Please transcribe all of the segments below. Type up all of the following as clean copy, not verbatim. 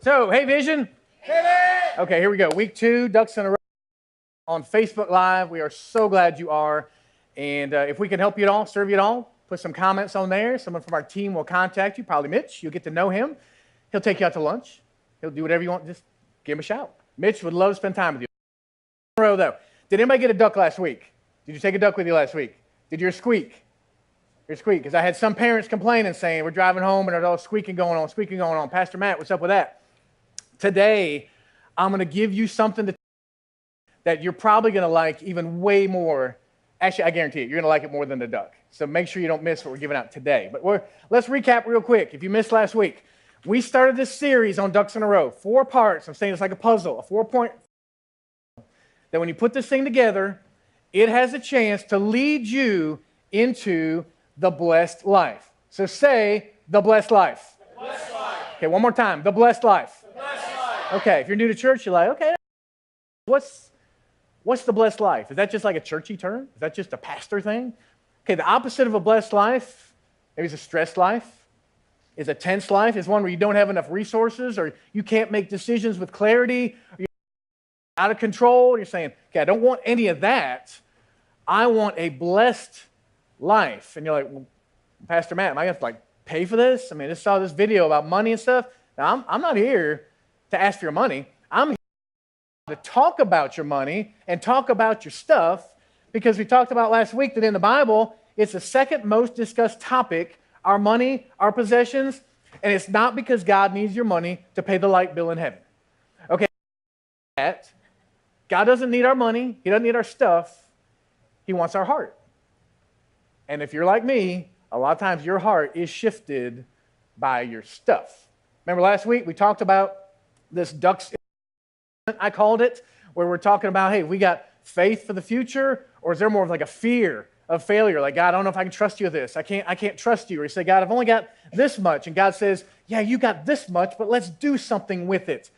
So, hey, Vision. Okay, here we go. Week 2, Ducks in a Row on Facebook Live. We are so glad you are. And if we can help you at all, serve you at all, put some comments on there. Someone from our team will contact you, probably Mitch. You'll get to know him. He'll take you out to lunch. He'll do whatever you want. Just give him a shout. Mitch would love to spend time with you. In a row, though. Did anybody get a duck last week? Did you take a duck with you last week? Did yours squeak? Your squeak? Because I had some parents complaining, saying we're driving home and there's all squeaking going on. Pastor Matt, what's up with that? Today, I'm going to give you something that you're probably going to like even way more. Actually, I guarantee it, you're going to like it more than the duck. So make sure you don't miss what we're giving out today. But let's recap real quick. If you missed last week, we started this series on Ducks in a Row. 4 parts. I'm saying it's like a puzzle, a 4-point. That when you put this thing together, it has a chance to lead you into the blessed life. So say, the blessed life. The blessed life. Okay, one more time. The blessed life. The blessed life. Okay, if you're new to church, you're like, okay, what's the blessed life? Is that just like a churchy term? Is that just a pastor thing? Okay, the opposite of a blessed life, maybe it's a stressed life, is a tense life, is one where you don't have enough resources or you can't make decisions with clarity, or you're out of control. You're saying, okay, I don't want any of that. I want a blessed life. And you're like, well, Pastor Matt, am I going to pay for this? I mean, I just saw this video about money and stuff. Now, I'm not here to ask for your money. I'm here to talk about your money and talk about your stuff, because we talked about last week that in the Bible, it's the second most discussed topic, our money, our possessions, and it's not because God needs your money to pay the light bill in heaven. Okay, God doesn't need our money. He doesn't need our stuff. He wants our heart. And if you're like me, a lot of times your heart is shifted by your stuff. Remember last week we talked about this ducks, I called it, where we're talking about, hey, we got faith for the future, or is there more of like a fear of failure? Like, God, I don't know if I can trust you with this. I can't trust you. Or you say, God, I've only got this much. And God says, yeah, you got this much, but let's do something with it.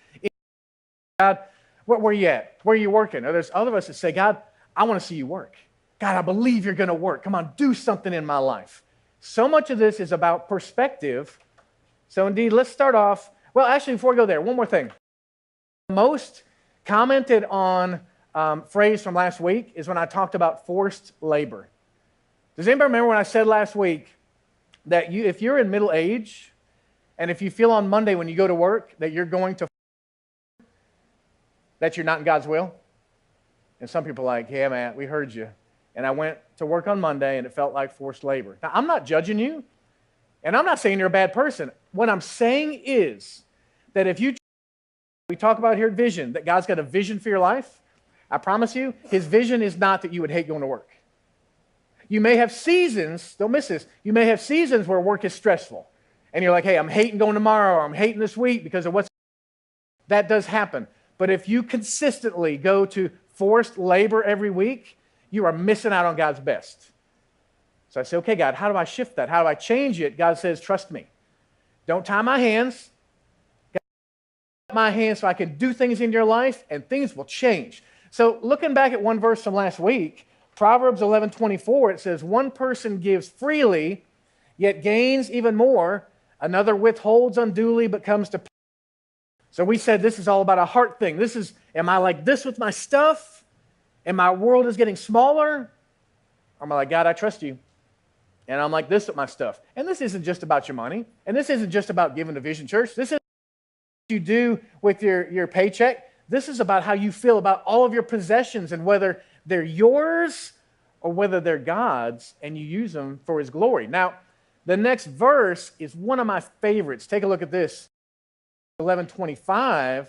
God, where are you at? Where are you working? Or there's other of us that say, God, I want to see you work. God, I believe you're going to work. Come on, do something in my life. So much of this is about perspective. So indeed, let's start off. Well, actually, before we go there, one more thing. The most commented on phrase from last week is when I talked about forced labor. Does anybody remember when I said last week that if you're in middle age and if you feel on Monday when you go to work that you're going to, that you're not in God's will? And some people are like, yeah, man, we heard you. And I went to work on Monday and it felt like forced labor. Now, I'm not judging you, and I'm not saying you're a bad person. What I'm saying is that if we talk about here at Vision, that God's got a vision for your life, I promise you, his vision is not that you would hate going to work. You may have seasons, don't miss this, you may have seasons where work is stressful. And you're like, hey, I'm hating going tomorrow, or I'm hating this week because of what's... That does happen. But if you consistently go to forced labor every week, you are missing out on God's best. So I say, okay, God, how do I shift that? How do I change it? God says, trust me. Don't tie my hands. God, my hands so I can do things in your life, and things will change. So looking back at one verse from last week, Proverbs 11:24, it says, one person gives freely, yet gains even more. Another withholds unduly, but comes to... So we said this is all about a heart thing. This is, am I like this with my stuff? And my world is getting smaller? Or am I like, God, I trust you. And I'm like this with my stuff. And this isn't just about your money. And this isn't just about giving to Vision Church. This is what you do with your paycheck. This is about how you feel about all of your possessions and whether they're yours or whether they're God's and you use them for his glory. Now, the next verse is one of my favorites. Take a look at this. 11:25.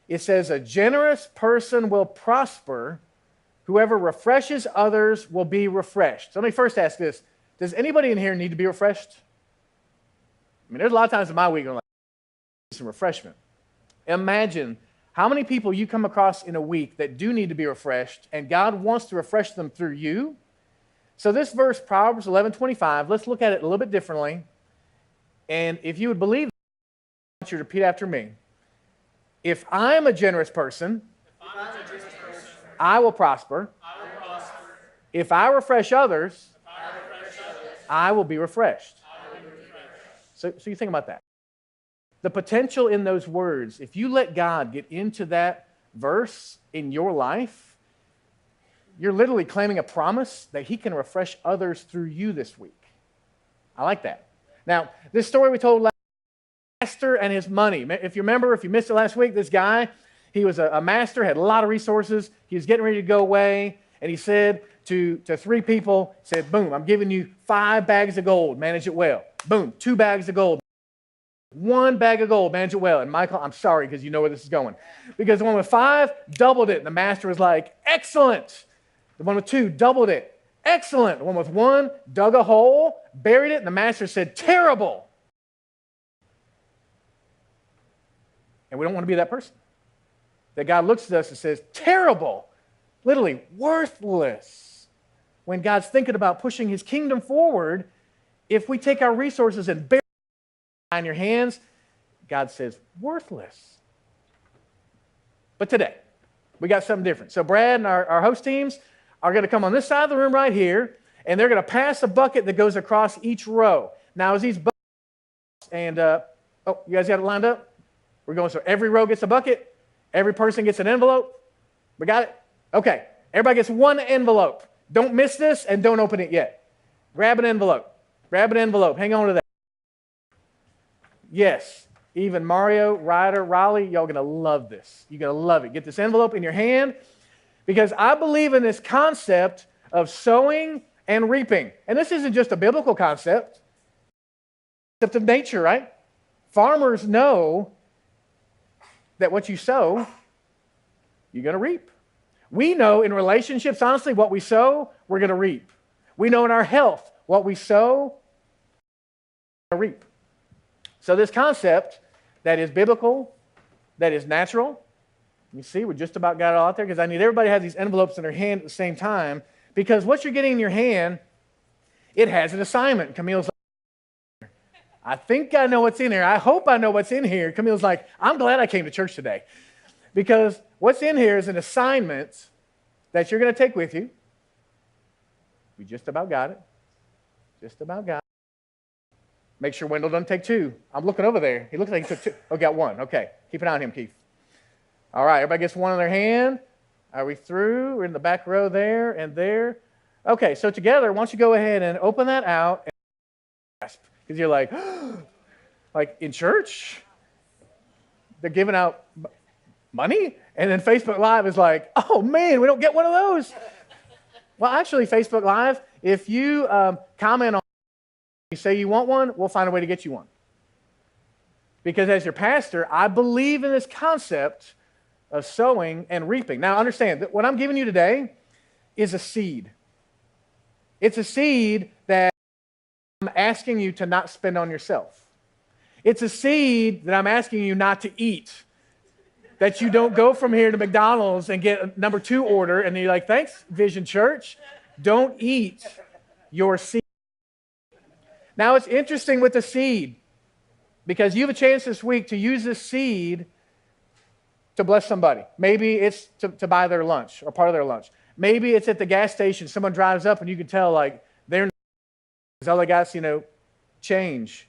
It says, a generous person will prosper. Whoever refreshes others will be refreshed. So let me first ask this. Does anybody in here need to be refreshed? I mean, there's a lot of times in my week I'm like, some refreshment. Imagine how many people you come across in a week that do need to be refreshed, and God wants to refresh them through you. So this verse, Proverbs 11:25, let's look at it a little bit differently. And if you would believe, I want you to repeat after me. If I'm a generous person, I will prosper. If I refresh others, I will be refreshed. So you think about that. the potential in those words, if you let God get into that verse in your life, you're literally claiming a promise that he can refresh others through you this week. I like that. Now, this story we told last master and his money. If you remember, if you missed it last week, this guy, he was a master, had a lot of resources. He was getting ready to go away, and he said to 3 people, said, boom, I'm giving you 5 bags of gold, manage it well. Boom, 2 bags of gold. 1 bag of gold, manage it well. And Michael, I'm sorry because you know where this is going. Because the one with 5 doubled it, and the master was like, excellent. The one with 2 doubled it. Excellent. The one with 1 dug a hole, buried it, and the master said, terrible. And we don't want to be that person. That God looks at us and says, terrible, literally worthless. When God's thinking about pushing his kingdom forward, if we take our resources and bury it in your hands, God says, worthless. But today, we got something different. So Brad and our host teams are going to come on this side of the room right here, and they're going to pass a bucket that goes across each row. Now, as these buckets, and, you guys got it lined up? We're going so every row gets a bucket, every person gets an envelope. We got it? Okay. Everybody gets 1 envelope. Don't miss this and don't open it yet. Grab an envelope. Grab an envelope. Hang on to that. Yes. Even Mario, Ryder, Raleigh, y'all going to love this. You're going to love it. Get this envelope in your hand because I believe in this concept of sowing and reaping. And this isn't just a biblical concept. It's a concept of nature, right? Farmers know that what you sow, you're going to reap. We know in relationships, honestly, what we sow, we're going to reap. We know in our health, what we sow, we're going to reap. So this concept that is biblical, that is natural, you see, we just about got it all out there because I need everybody to have these envelopes in their hand at the same time because what you're getting in your hand, it has an assignment. Camille's like, I think I know what's in here. I hope I know what's in here. Camille's like, I'm glad I came to church today. Because what's in here is an assignment that you're going to take with you. We just about got it. Just about got it. Make sure Wendell doesn't take 2. I'm looking over there. He looks like he took 2. Oh, got 1. Okay. Keep an eye on him, Keith. All right. Everybody gets 1 in their hand. Are we through? We're in the back row there and there. Okay. So together, why don't you go ahead and open that out and grasp. Because you're like, like in church, they're giving out money? And then Facebook Live is like, oh man, we don't get one of those. Well, actually, Facebook Live, if you comment on you say you want one, we'll find a way to get you one. Because as your pastor, I believe in this concept of sowing and reaping. Now, understand that what I'm giving you today is a seed. It's a seed that I'm asking you to not spend on yourself. It's a seed that I'm asking you not to eat. That you don't go from here to McDonald's and get a number 2 order and you're like, thanks, Vision Church. Don't eat your seed. Now, it's interesting with the seed because you have a chance this week to use this seed to bless somebody. Maybe it's to buy their lunch or part of their lunch. Maybe it's at the gas station. Someone drives up and you can tell, like, they're all they got, change.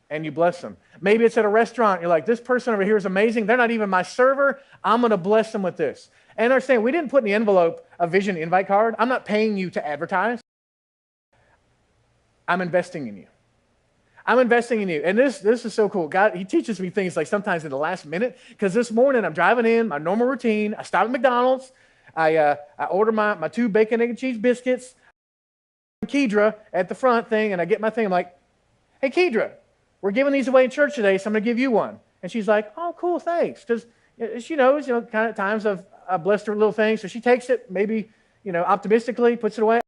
And you bless them. Maybe it's at a restaurant. You're like, this person over here is amazing. They're not even my server. I'm going to bless them with this. And understand, we didn't put in the envelope a Vision invite card. I'm not paying you to advertise. I'm investing in you. I'm investing in you. And this is so cool. God, he teaches me things like sometimes in the last minute. Because this morning I'm driving in, my normal routine. I stop at McDonald's. I order my 2 bacon, egg, and cheese biscuits. Kedra at the front thing, and I get my thing. I'm like, hey, Kedra, we're giving these away in church today, so I'm going to give you one. And she's like, oh, cool, thanks. Because she knows, kind of times I've blessed her little things. So she takes it, maybe, optimistically, puts it away.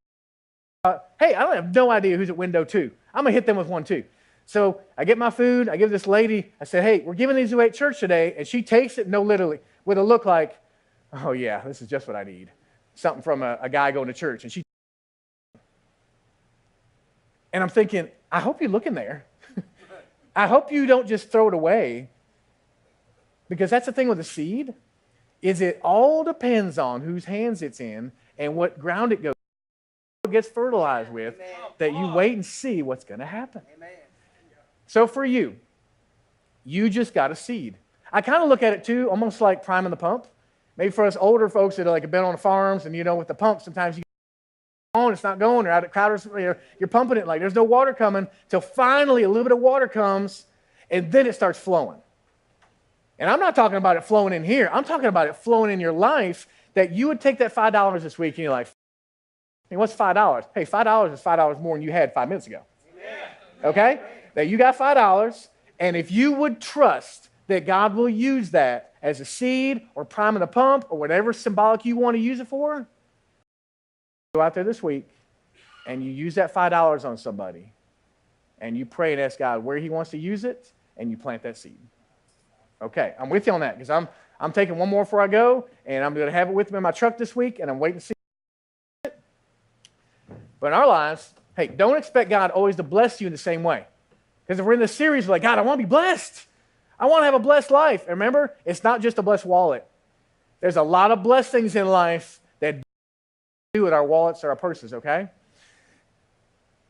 Hey, I don't have no idea who's at window 2. I'm going to hit them with one too. So I get my food. I give this lady, I said, hey, we're giving these away at church today. And she takes it, no, literally, with a look like, oh, yeah, this is just what I need. Something from a guy going to church. And I'm thinking, I hope you look in there. I hope you don't just throw it away. Because that's the thing with a seed, is it all depends on whose hands it's in and what ground it goes. Gets fertilized with, that you wait and see what's going to happen. Amen. So for you, You just got a seed. I kind of look at it too, almost like priming the pump. Maybe for us older folks that have been on the farms, and with the pump, sometimes it's not going, or out at Crowder's, you're pumping it like there's no water coming, till finally a little bit of water comes, and then it starts flowing. And I'm not talking about it flowing in here. I'm talking about it flowing in your life, that you would take that $5 this week, and you're like, what's $5? Hey, $5 is $5 more than you had 5 minutes ago. Okay? That you got $5, and if you would trust that God will use that as a seed or priming the pump or whatever symbolic you want to use it for, go out there this week and you use that $5 on somebody and you pray and ask God where he wants to use it, and you plant that seed. Okay, I'm with you on that, because I'm taking one more before I go, and I'm going to have it with me in my truck this week, and I'm waiting to see it. But in our lives, hey, don't expect God always to bless you in the same way. Because if we're in this series, we're like, God, I want to be blessed. I want to have a blessed life. And remember, it's not just a blessed wallet. There's a lot of blessed things in life that do with our wallets or our purses, okay?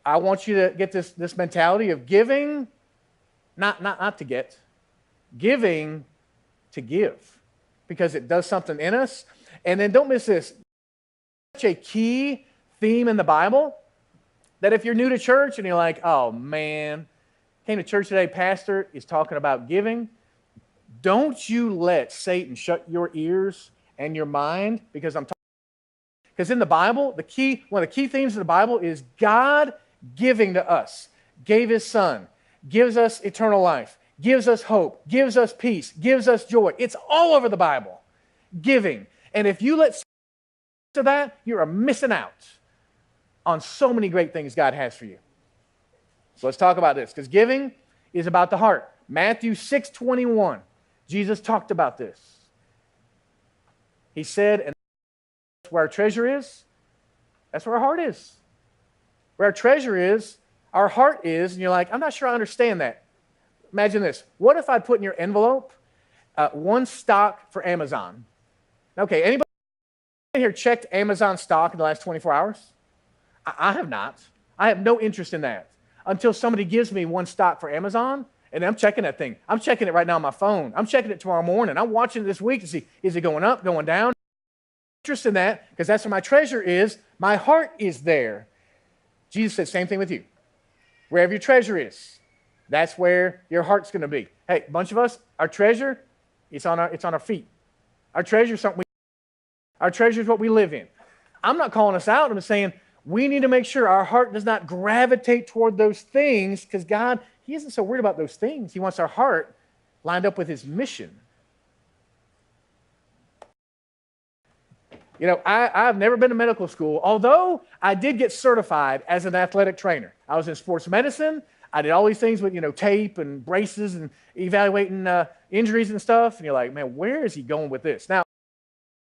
I want you to get this mentality of giving, not to get, giving to give, because it does something in us. And then don't miss this. Such a key theme in the Bible that if you're new to church and you're like, oh man, came to church today, pastor is talking about giving, don't you let Satan shut your ears and your mind, because because in the Bible, one of the key themes of the Bible is God giving to us, gave his son, gives us eternal life, gives us hope, gives us peace, gives us joy. It's all over the Bible, giving. And if you let to that, you're missing out on so many great things God has for you. So let's talk about this, because giving is about the heart. Matthew 6:21, Jesus talked about this. He said, and that's where our treasure is, that's where our heart is. Where our treasure is, our heart is. And you're like, I'm not sure I understand that. Imagine this. What if I put in your envelope one stock for Amazon? Okay, anybody here checked Amazon stock in the last 24 hours? I have not. I have no interest in that until somebody gives me one stock for Amazon, and I'm checking that thing. I'm checking it right now on my phone. I'm checking it tomorrow morning. I'm watching it this week to see, is it going up, going down? Interest in that, because that's where my treasure is. My heart is there. Jesus said, same thing with you. Wherever your treasure is, that's where your heart's going to be. Hey, a bunch of us, our treasure, it's on our feet. Our treasure is something our treasure is what we live in. I'm not calling us out. I'm saying we need to make sure our heart does not gravitate toward those things, because God, he isn't so worried about those things. He wants our heart lined up with his mission. I've never been to medical school, although I did get certified as an athletic trainer. I was in sports medicine. I did all these things with, tape and braces and evaluating injuries and stuff. And you're like, man, where is he going with this? Now,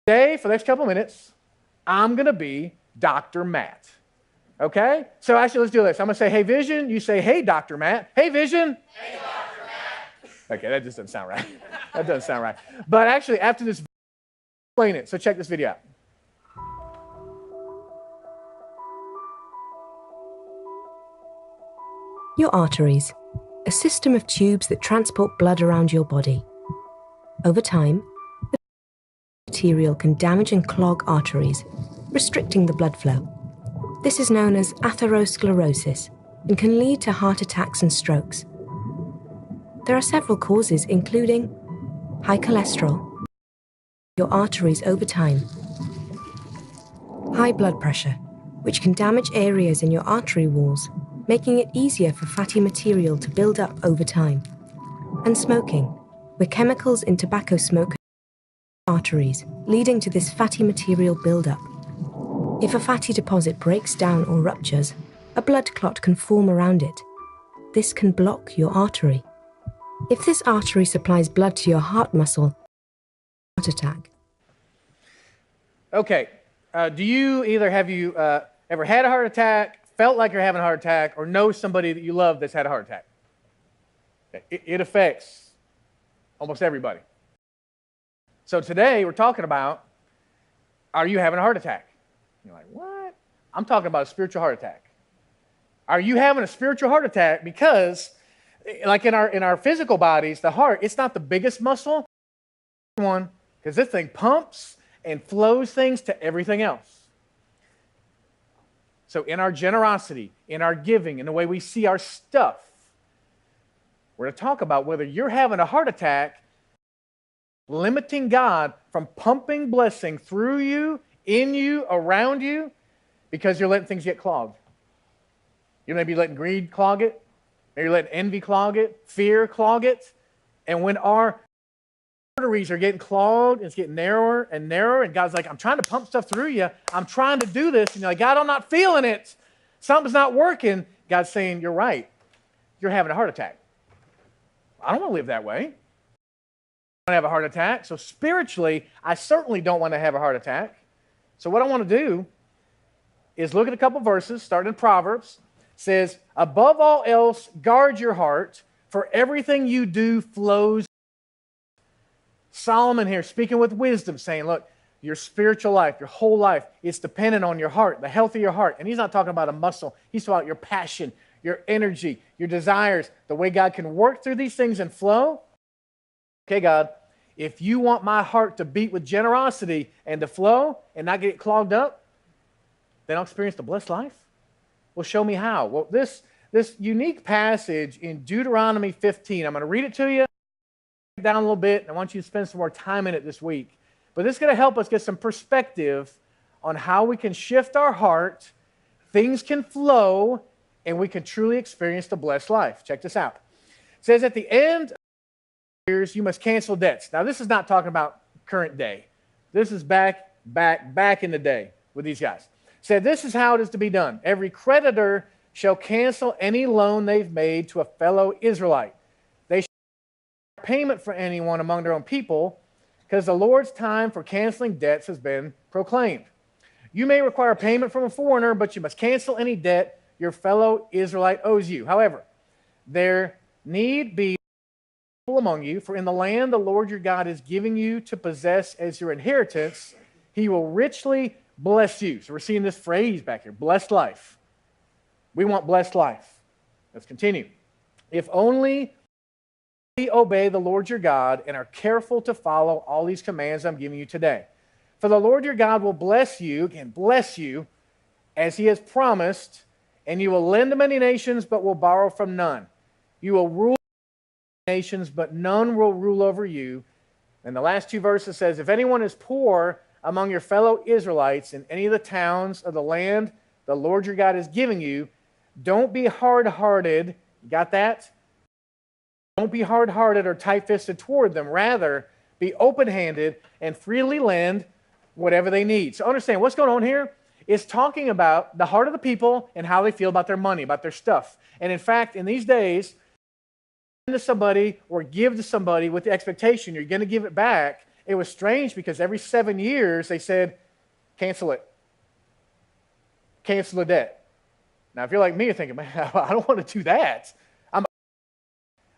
today, for the next couple of minutes, I'm going to be Dr. Matt. Okay? So actually, let's do this. I'm going to say, hey, Vision. You say, hey, Dr. Matt. Hey, Vision. Hey, Dr. Matt. Okay, that just doesn't sound right. That doesn't sound right. But actually, after this, explain it. So check this video out. Your arteries, a system of tubes that transport blood around your body. Over time, the material can damage and clog arteries, restricting the blood flow. This is known as atherosclerosis and can lead to heart attacks and strokes. There are several causes, including high cholesterol, your arteries over time, high blood pressure, which can damage areas in your artery walls, making it easier for fatty material to build up over time, and smoking, where chemicals in tobacco smoke arteries, leading to this fatty material buildup. If a fatty deposit breaks down or ruptures, a blood clot can form around it. This can block your artery. If this artery supplies blood to your heart muscle, heart attack. Okay, have you ever had a heart attack, felt like you're having a heart attack, or know somebody that you love that's had a heart attack? It affects almost everybody. So today we're talking about, are you having a heart attack? You're like, what? I'm talking about a spiritual heart attack. Are you having a spiritual heart attack because Like in our physical bodies, the heart, it's not the biggest muscle one, because this thing pumps and flows things to everything else. So in our generosity, in our giving, in the way we see our stuff, we're going to talk about whether you're having a heart attack, limiting God from pumping blessing through you, in you, around you, because you're letting things get clogged. You may be letting greed clog it, maybe you're letting envy clog it, fear clog it, and when our arteries are getting clogged, it's getting narrower and narrower, and God's like, I'm trying to pump stuff through you, I'm trying to do this, and you're like, God, I'm not feeling it, something's not working. God's saying, you're right, you're having a heart attack. I don't want to live that way. I don't want to have a heart attack. So spiritually, I certainly don't want to have a heart attack. So what I want to do is look at a couple verses, starting in Proverbs. It says, above all else, guard your heart, for everything you do flows. Solomon here, speaking with wisdom, saying, look, your spiritual life, your whole life, it's dependent on your heart, the health of your heart. And he's not talking about a muscle. He's talking about your passion, your energy, your desires, the way God can work through these things and flow. Okay, God, if you want my heart to beat with generosity and to flow and not get clogged up, then I'll experience the blessed life. Well, show me how. Well, this unique passage in Deuteronomy 15, I'm going to read it to you down a little bit, and I want you to spend some more time in it this week. But this is going to help us get some perspective on how we can shift our heart, things can flow, and we can truly experience the blessed life. Check this out. It says, at the end of years, you must cancel debts. Now, this is not talking about current day. This is back in the day with these guys. It said, this is how it is to be done. Every creditor shall cancel any loan they've made to a fellow Israelite. They shall not payment for anyone among their own people, because the Lord's time for canceling debts has been proclaimed. You may require payment from a foreigner, but you must cancel any debt your fellow Israelite owes you. However, there need be people among you, for in the land the Lord your God is giving you to possess as your inheritance, he will richly bless you. So we're seeing this phrase back here, blessed life. We want blessed life. Let's continue. If only we obey the Lord your God and are careful to follow all these commands I'm giving you today. For the Lord your God will bless you, again, bless you, as he has promised, and you will lend to many nations, but will borrow from none. You will rule nations, but none will rule over you. And the last two verses says, if anyone is poor among your fellow Israelites in any of the towns of the land the Lord your God is giving you, don't be hard-hearted. You got that? Don't be hard-hearted or tight-fisted toward them. Rather, be open-handed and freely lend whatever they need. So understand, what's going on here is talking about the heart of the people and how they feel about their money, about their stuff. And in fact, in these days, lend to somebody or give to somebody with the expectation you're going to give it back, it was strange because every 7 years they said, cancel it. Cancel the debt. Now, if you're like me, you're thinking, man, I don't want to do that.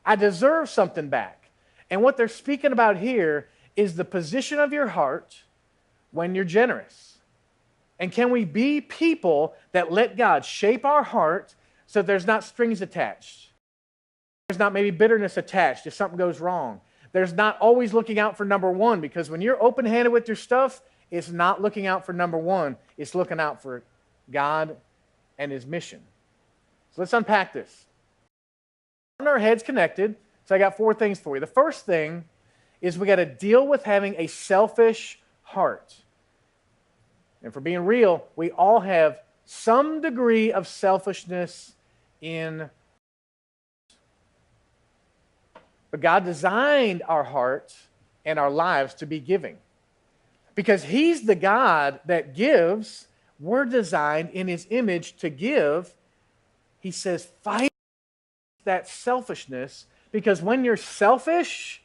I deserve something back. And what they're speaking about here is the position of your heart when you're generous. And can we be people that let God shape our heart so there's not strings attached? There's not maybe bitterness attached if something goes wrong. There's not always looking out for number one, because when you're open-handed with your stuff, it's not looking out for number one. It's looking out for God and his mission. So let's unpack this. Our heads connected, so I got 4 things for you. The first thing is we got to deal with having a selfish heart. And for being real, we all have some degree of selfishness in. But God designed our heart and our lives to be giving. Because he's the God that gives, we're designed in his image to give. He says, fight that selfishness, because when you're selfish,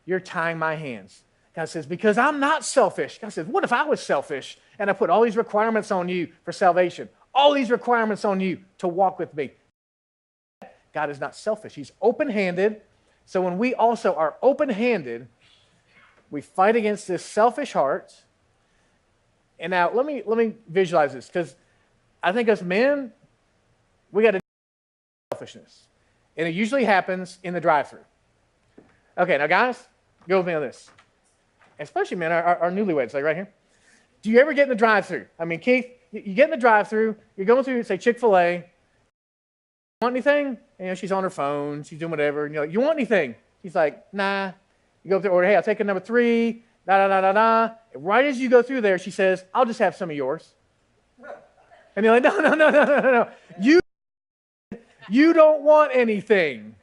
you're tying my hands. God says, because I'm not selfish. God says, what if I was selfish and I put all these requirements on you for salvation, all these requirements on you to walk with me? God is not selfish. He's open-handed. So when we also are open-handed, we fight against this selfish heart. And now let me visualize this, because I think as men, we got to selfishness. And it usually happens in the drive-thru. Okay, now guys, go with me on this. Especially, man, our newlyweds, like right here. Do you ever get in the drive-thru? I mean, Keith, you get in the drive-thru, you're going through, say, Chick-fil-A. Want anything? And she's on her phone, she's doing whatever. And you're like, you want anything? She's like, nah. You go up there, order, hey, I'll take a number 3, da-da-da-da-da. Right as you go through there, she says, I'll just have some of yours. And you're like, no. You don't want anything.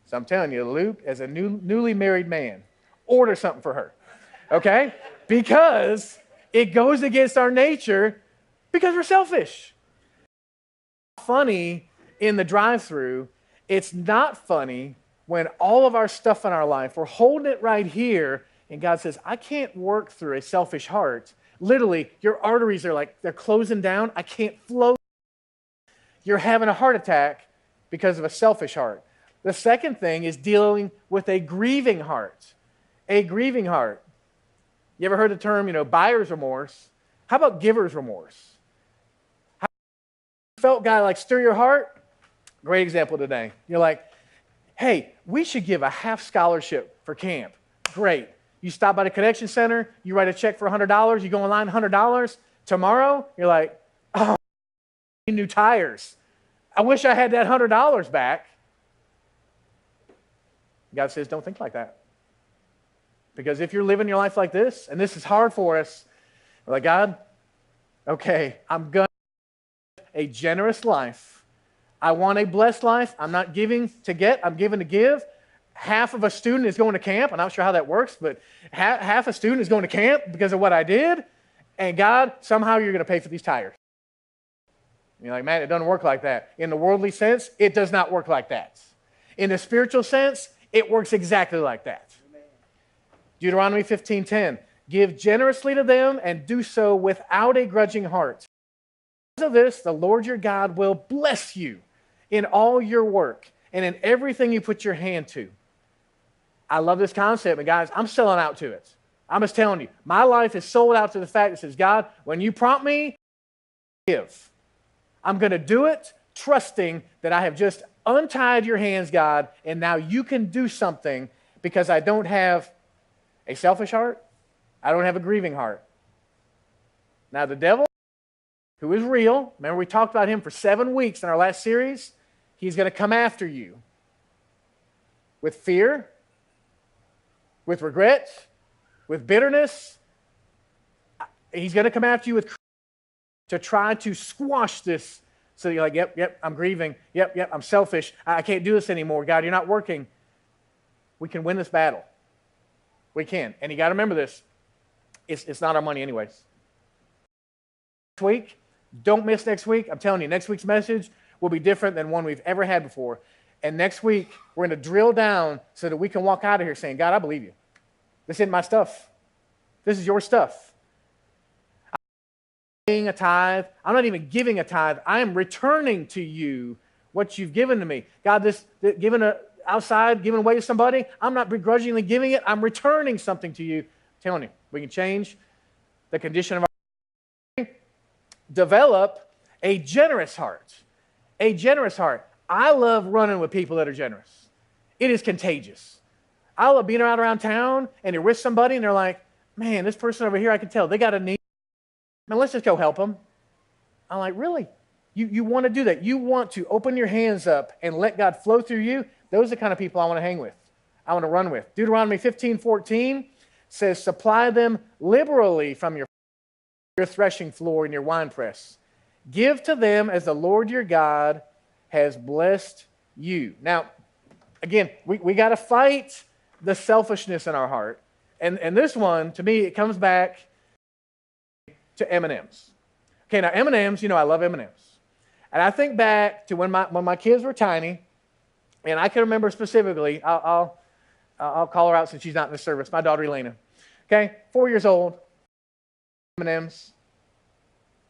So I'm telling you, Luke, as a newly married man, order something for her, okay? Because it goes against our nature because we're selfish. Funny in the drive-thru, it's not funny when all of our stuff in our life, we're holding it right here, and God says, I can't work through a selfish heart. Literally, your arteries are like, they're closing down. I can't flow. You're having a heart attack because of a selfish heart. The second thing is dealing with a grieving heart. A grieving heart. You ever heard the term, buyer's remorse? How about giver's remorse? How felt God like stir your heart? Great example today. You're like, hey, we should give a half scholarship for camp. Great. You stop by the connection center, you write a check for $100, you go online, $100. Tomorrow, you're like, oh, new tires. I wish I had that $100 back. God says, don't think like that. Because if you're living your life like this, and this is hard for us, we're like, God, okay, I'm going to live a generous life. I want a blessed life. I'm not giving to get, I'm giving to give. Half of a student is going to camp. I'm not sure how that works, but half a student is going to camp because of what I did. And God, somehow you're going to pay for these tires. And you're like, man, it doesn't work like that. In the worldly sense, it does not work like that. In the spiritual sense, it works exactly like that. Amen. Deuteronomy 15:10, give generously to them and do so without a grudging heart. Because of this, the Lord your God will bless you in all your work and in everything you put your hand to. I love this concept, and guys, I'm selling out to it. I'm just telling you, my life is sold out to the fact that says, God, when you prompt me, give. I'm going to do it trusting that I have just untied your hands, God, and now you can do something because I don't have a selfish heart. I don't have a grieving heart. Now, the devil, who is real, remember we talked about him for 7 weeks in our last series, he's going to come after you with fear, with regret, with bitterness. He's going to come after you to try to squash this. So you're like, yep, I'm grieving. Yep, I'm selfish. I can't do this anymore. God, you're not working. We can win this battle. We can. And you got to remember this. It's not our money anyways. Next week, don't miss next week. I'm telling you, next week's message will be different than one we've ever had before. And next week, we're going to drill down so that we can walk out of here saying, God, I believe you. This isn't my stuff. This is your stuff. I'm not paying a tithe. I'm not even giving a tithe. I am returning to you what you've given to me. God, this giving outside, giving away to somebody, I'm not begrudgingly giving it. I'm returning something to you. I'm telling you, we can change the condition of our life. Develop a generous heart. A generous heart. I love running with people that are generous. It is contagious. I love being around town and you're with somebody and they're like, man, this person over here, I can tell they got a need. Man, let's just go help them. I'm like, really? You want to do that? You want to open your hands up and let God flow through you? Those are the kind of people I want to hang with. I want to run with. Deuteronomy 15:14 says, supply them liberally from your threshing floor and your winepress. Give to them as the Lord your God has blessed you. Now, again, we got to fight the selfishness in our heart. And this one, to me, it comes back to M&Ms. Okay, now M&Ms, I love M&Ms. And I think back to when my kids were tiny, and I can remember specifically, I'll call her out since she's not in the service, my daughter Elena. Okay, 4 years old, M&Ms.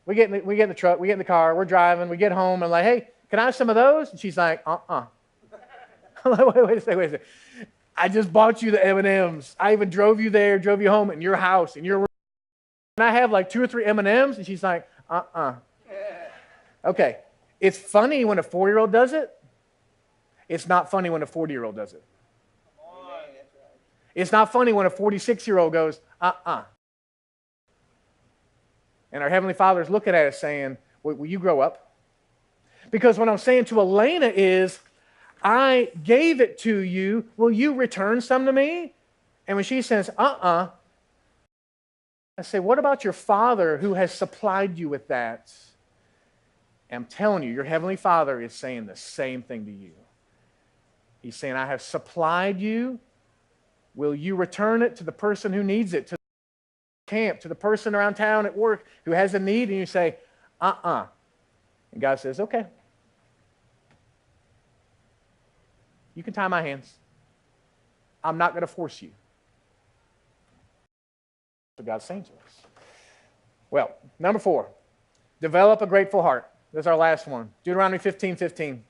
We get in the truck, we get in the car, we're driving, we get home, and I'm like, hey, can I have some of those? And she's like, I'm like, wait a second. I just bought you the M&Ms. I even drove you there, drove you home in your house, in your room. And I have like 2 or 3 M&Ms, and she's like, Okay. It's funny when a 4-year-old does it, It's not funny when a 40-year-old does it. It's not funny when a 46-year-old goes, uh-uh. And our Heavenly Father is looking at us saying, will you grow up? Because what I'm saying to Elena is, I gave it to you. Will you return some to me? And when she says, I say, what about your Father who has supplied you with that? And I'm telling you, your Heavenly Father is saying the same thing to you. He's saying, I have supplied you. Will you return it to the person who needs it, to the camp, to the person around town at work who has a need? And you say, And God says, okay. You can tie my hands. I'm not going to force you. That's what God's saying to us. Well, number 4, develop a grateful heart. That's our last one. Deuteronomy 15:15.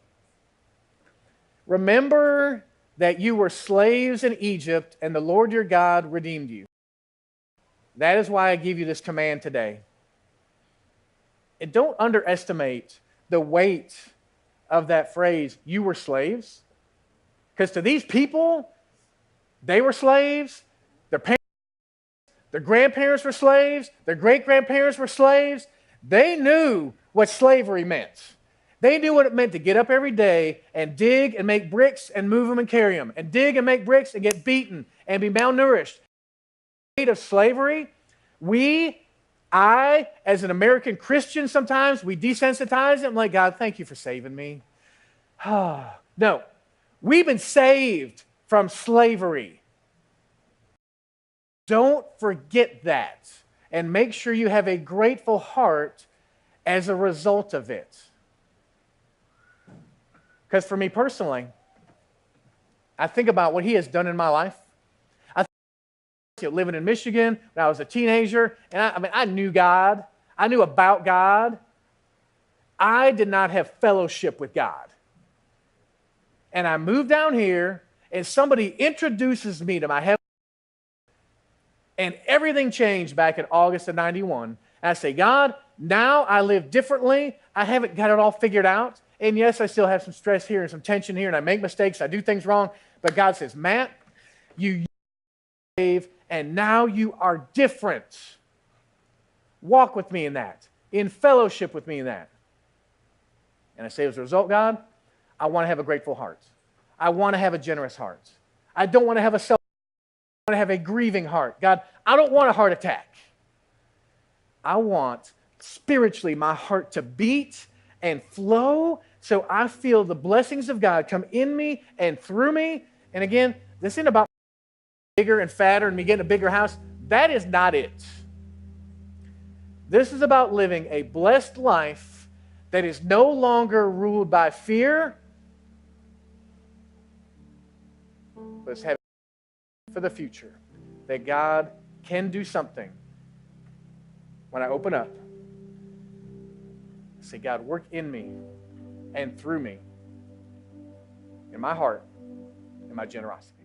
Remember that you were slaves in Egypt, and the Lord your God redeemed you. That is why I give you this command today. And don't underestimate the weight of that phrase, you were slaves. Because to these people, they were slaves, their parents, their grandparents were slaves, their great-grandparents were slaves. They knew what slavery meant. They knew what it meant to get up every day and dig and make bricks and move them and carry them, and dig and make bricks and get beaten and be malnourished. The weight of slavery, I, as an American Christian, sometimes we desensitize it. I'm like, God, thank you for saving me. No, we've been saved from slavery. Don't forget that, and make sure you have a grateful heart as a result of it. Because for me personally, I think about what He has done in my life. I think living in Michigan when I was a teenager, and I knew God. I knew about God. I did not have fellowship with God. And I moved down here, and somebody introduces me to my heavenly Father, and everything changed back in August of 91. And I say, God, now I live differently. I haven't got it all figured out. And yes, I still have some stress here and some tension here, and I make mistakes, I do things wrong. But God says, Matt, you saved, and now you are different. Walk with me in that, in fellowship with me in that. And I say, as a result, God, I want to have a grateful heart. I want to have a generous heart. I don't want to have a I want to have a grieving heart. God, I don't want a heart attack. I want spiritually my heart to beat and flow so I feel the blessings of God come in me and through me. And again, this isn't about bigger and fatter and me getting a bigger house. That is not it. This is about living a blessed life that is no longer ruled by fear, but is having for the future, that God can do something when I open up. Say, God, work in me and through me, in my heart, in my generosity.